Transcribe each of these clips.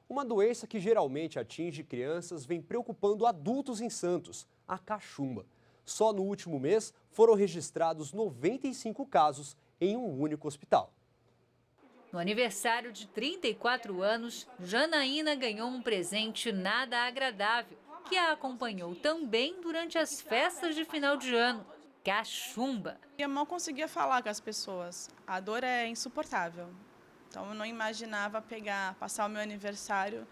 Uma doença que geralmente atinge crianças vem preocupando adultos em Santos, a cachumba. Só no último mês foram registrados 95 casos em um único hospital. No aniversário de 34 anos, Janaína ganhou um presente nada agradável, que a acompanhou também durante as festas de final de ano: cachumba. Eu mal conseguia falar com as pessoas. A dor é insuportável. Então eu não imaginava passar o meu aniversário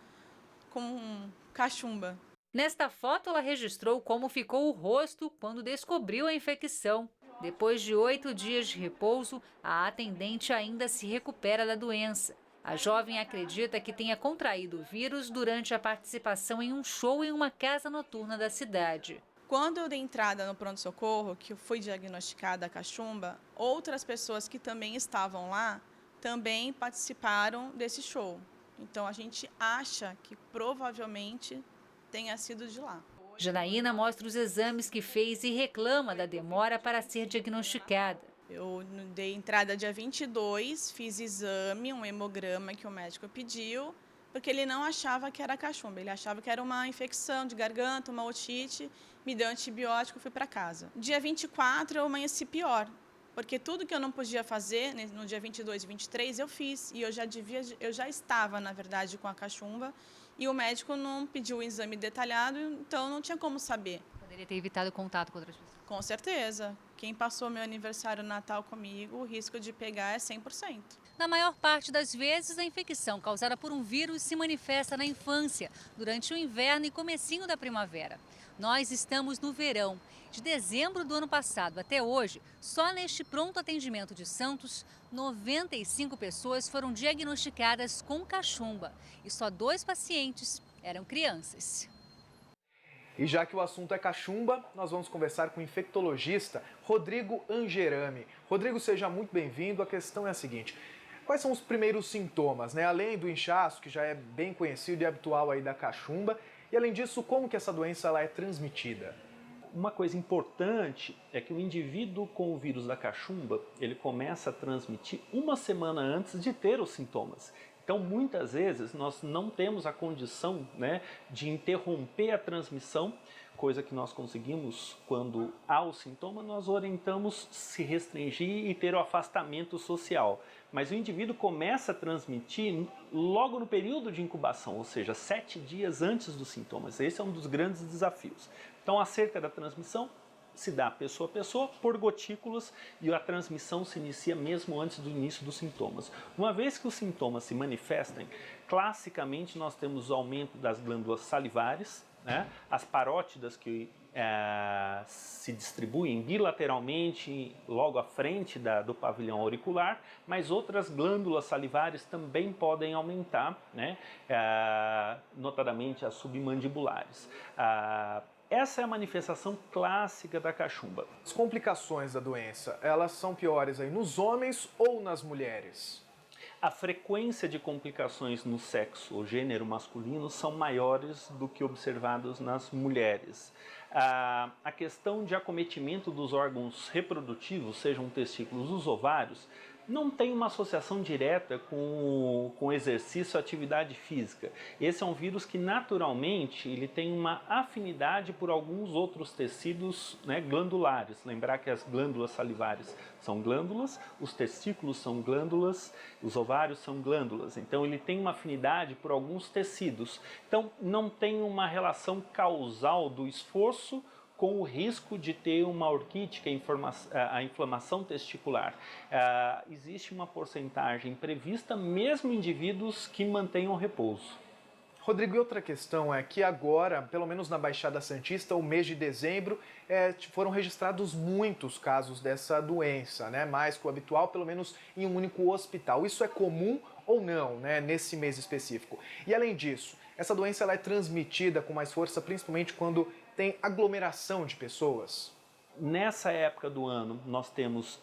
com cachumba. Nesta foto, ela registrou como ficou o rosto quando descobriu a infecção. Depois de 8 dias de repouso, a atendente ainda se recupera da doença. A jovem acredita que tenha contraído o vírus durante a participação em um show em uma casa noturna da cidade. Quando eu dei entrada no pronto-socorro, que eu fui diagnosticada a cachumba, outras pessoas que também estavam lá também participaram desse show. Então a gente acha que provavelmente tenha sido de lá. Janaína mostra os exames que fez e reclama da demora para ser diagnosticada. Eu dei entrada dia 22, fiz exame, um hemograma que o médico pediu, porque ele não achava que era cachumba, ele achava que era uma infecção de garganta, uma otite, me deu antibiótico e fui para casa. Dia 24 eu amanheci pior, porque tudo que eu não podia fazer no dia 22 e 23 eu fiz, e eu já estava, na verdade, com a cachumba, e o médico não pediu o exame detalhado, então não tinha como saber. Poderia ter evitado contato com outras pessoas. Com certeza. Quem passou meu aniversário Natal comigo, o risco de pegar é 100%. Na maior parte das vezes, a infecção causada por um vírus se manifesta na infância, durante o inverno e comecinho da primavera. Nós estamos no verão. De dezembro do ano passado até hoje, só neste pronto atendimento de Santos, 95 pessoas foram diagnosticadas com cachumba e só 2 pacientes eram crianças. E já que o assunto é cachumba, nós vamos conversar com o infectologista Rodrigo Angerami. Rodrigo, seja muito bem-vindo. A questão é a seguinte: quais são os primeiros sintomas, né? Além do inchaço, que já é bem conhecido e habitual aí da cachumba, e além disso, como que essa doença ela é transmitida? Uma coisa importante é que o indivíduo com o vírus da cachumba, ele começa a transmitir uma semana antes de ter os sintomas. Então, muitas vezes, nós não temos a condição, né, de interromper a transmissão, coisa que nós conseguimos quando há o sintoma, nós orientamos se restringir e ter o afastamento social. Mas o indivíduo começa a transmitir logo no período de incubação, ou seja, 7 dias antes dos sintomas. Esse é um dos grandes desafios. Então, acerca da transmissão, se dá pessoa a pessoa por gotículas e a transmissão se inicia mesmo antes do início dos sintomas. Uma vez que os sintomas se manifestem, classicamente nós temos o aumento das glândulas salivares, né? As parótidas que se distribuem bilateralmente logo à frente do pavilhão auricular, mas outras glândulas salivares também podem aumentar, né? Notadamente as submandibulares. Essa é a manifestação clássica da cachumba. As complicações da doença, elas são piores aí nos homens ou nas mulheres? A frequência de complicações no sexo ou gênero masculino são maiores do que observados nas mulheres. A questão de acometimento dos órgãos reprodutivos, sejam testículos ou os ovários, não tem uma associação direta com exercício e atividade física. Esse é um vírus que naturalmente ele tem uma afinidade por alguns outros tecidos, né, glandulares. Lembrar que as glândulas salivares são glândulas, os testículos são glândulas, os ovários são glândulas. Então ele tem uma afinidade por alguns tecidos. Então não tem uma relação causal do esforço com o risco de ter uma orquítica, a inflamação testicular. Existe uma porcentagem prevista mesmo em indivíduos que mantenham repouso. Rodrigo, e outra questão é que agora, pelo menos na Baixada Santista, o mês de dezembro, foram registrados muitos casos dessa doença, né? Mais que o habitual, pelo menos em um único hospital. Isso é comum ou não, né, nesse mês específico? E além disso, essa doença ela é transmitida com mais força, principalmente quando tem aglomeração de pessoas? Nessa época do ano, nós temos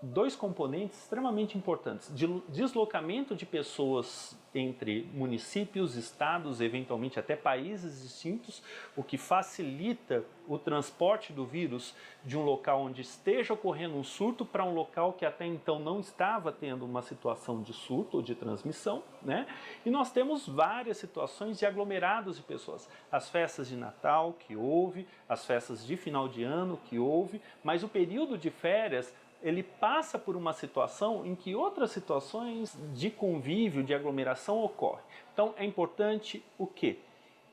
dois componentes extremamente importantes: deslocamento de pessoas entre municípios, estados, eventualmente até países distintos, o que facilita o transporte do vírus de um local onde esteja ocorrendo um surto para um local que até então não estava tendo uma situação de surto ou de transmissão, né? E nós temos várias situações de aglomerados de pessoas. As festas de Natal que houve, as festas de final de ano que houve, mas o período de férias ele passa por uma situação em que outras situações de convívio, de aglomeração ocorrem. Então é importante o quê?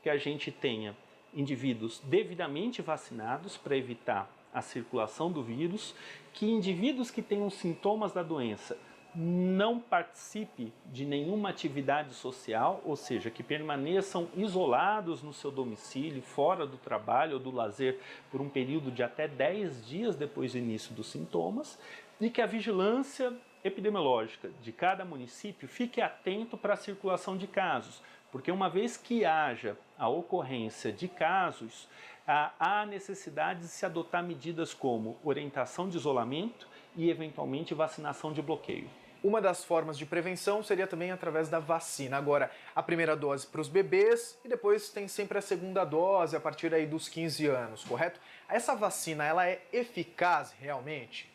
Que a gente tenha indivíduos devidamente vacinados para evitar a circulação do vírus, que indivíduos que tenham sintomas da doença não participe de nenhuma atividade social, ou seja, que permaneçam isolados no seu domicílio, fora do trabalho ou do lazer por um período de até 10 dias depois do início dos sintomas, e que a vigilância epidemiológica de cada município fique atento para a circulação de casos, porque uma vez que haja a ocorrência de casos, há necessidade de se adotar medidas como orientação de isolamento e eventualmente vacinação de bloqueio. Uma das formas de prevenção seria também através da vacina. Agora, a primeira dose para os bebês e depois tem sempre a segunda dose a partir aí dos 15 anos, correto? Essa vacina, ela é eficaz realmente?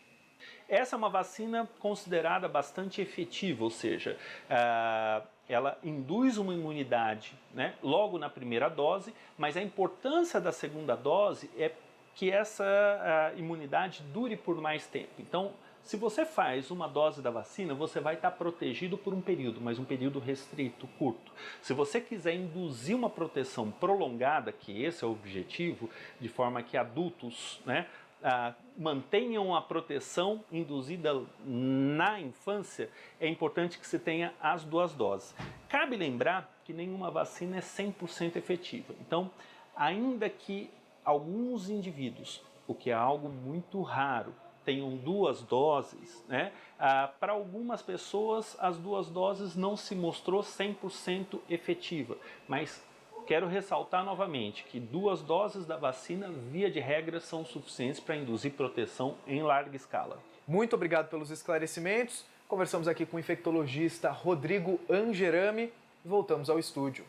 Essa é uma vacina considerada bastante efetiva, ou seja, ela induz uma imunidade, né, logo na primeira dose, mas a importância da segunda dose é que essa imunidade dure por mais tempo. Então, se você faz uma dose da vacina, você vai estar protegido por um período, mas um período restrito, curto. Se você quiser induzir uma proteção prolongada, que esse é o objetivo, de forma que adultos, né, mantenham a proteção induzida na infância, é importante que se tenha as duas doses. Cabe lembrar que nenhuma vacina é 100% efetiva. Então, ainda que alguns indivíduos, o que é algo muito raro, tenham duas doses, né? Para algumas pessoas as duas doses não se mostrou 100% efetiva, mas quero ressaltar novamente que 2 doses da vacina, via de regra, são suficientes para induzir proteção em larga escala. Muito obrigado pelos esclarecimentos. Conversamos aqui com o infectologista Rodrigo Angerami e voltamos ao estúdio.